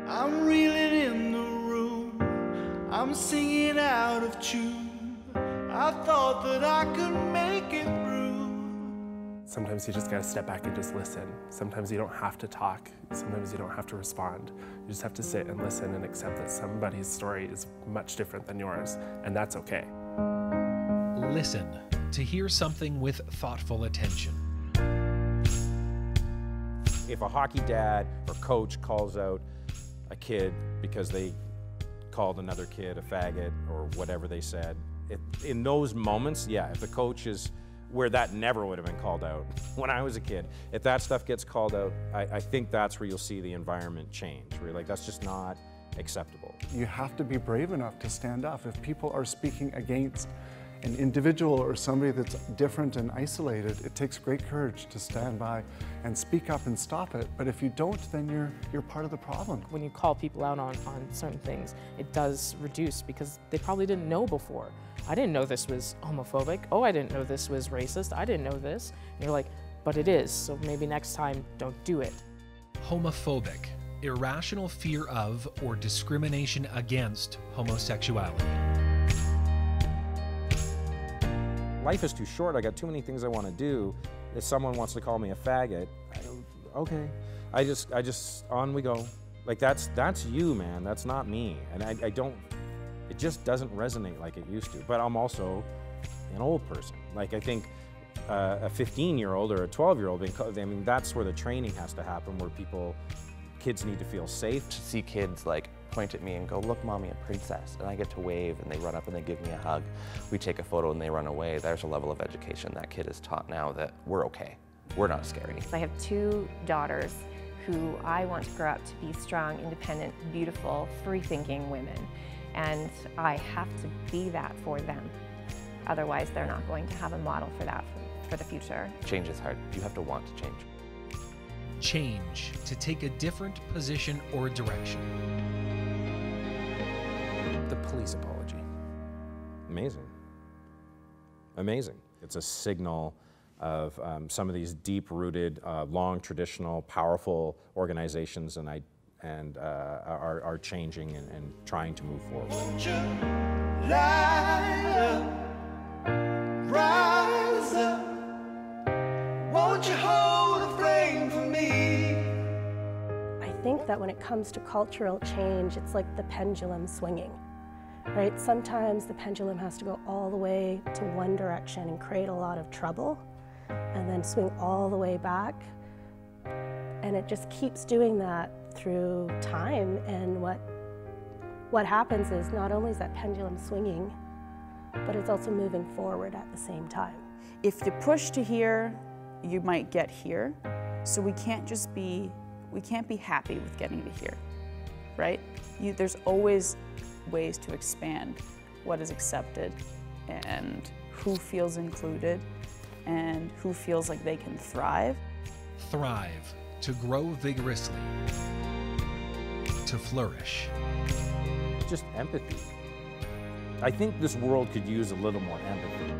I'm reeling in the room, I'm singing out of tune. I thought that I could make it through. Sometimes you just gotta step back and just listen. Sometimes you don't have to talk. Sometimes you don't have to respond. You just have to sit and listen and accept that somebody's story is much different than yours, and that's okay. Listen to hear something with thoughtful attention. If a hockey dad or coach calls out a kid because they called another kid a faggot or whatever they said, in those moments, yeah, if the coach is where that never would have been called out when I was a kid, if that stuff gets called out, I think that's where you'll see the environment change, where you're like, that's just not acceptable. You have to be brave enough to stand up. If people are speaking against an individual or somebody that's different and isolated, it takes great courage to stand by and speak up and stop it. But if you don't, then you're part of the problem. When you call people out on certain things, it does reduce because they probably didn't know before. I didn't know this was homophobic. Oh, I didn't know this was racist. I didn't know this. And you're like, but it is, so maybe next time don't do it. Homophobic, irrational fear of or discrimination against homosexuality. Life is too short, I got too many things I want to do. If someone wants to call me a faggot, okay. I just, on we go. Like that's you, man, that's not me. And I don't, it just doesn't resonate like it used to. But I'm also an old person. Like I think a 15-year-old or a 12-year-old, I mean, that's where the training has to happen, where kids need to feel safe. To see kids like point at me and go, look, mommy, a princess, and I get to wave and they run up and they give me a hug. We take a photo and they run away. There's a level of education that kid is taught now that we're okay. We're not scary. I have two daughters who I want to grow up to be strong, independent, beautiful, free-thinking women. And I have to be that for them. Otherwise, they're not going to have a model for that for the future. Change is hard. You have to want to change. Change, to take a different position or direction. The police apology. Amazing. Amazing. It's a signal of some of these deep-rooted, long, traditional, powerful organizations are changing and trying to move forward. Won't you light up, rise up, won't you hold a flame for me? I think that when it comes to cultural change, it's like the pendulum swinging, right? Sometimes the pendulum has to go all the way to one direction and create a lot of trouble, and then swing all the way back. And it just keeps doing that through time. And what happens is not only is that pendulum swinging, but it's also moving forward at the same time. If you push to here, you might get here. So we can't be happy with getting to here, right? There's always ways to expand what is accepted and who feels included and who feels like they can thrive. Thrive, to grow vigorously, to flourish. Just empathy. I think this world could use a little more empathy.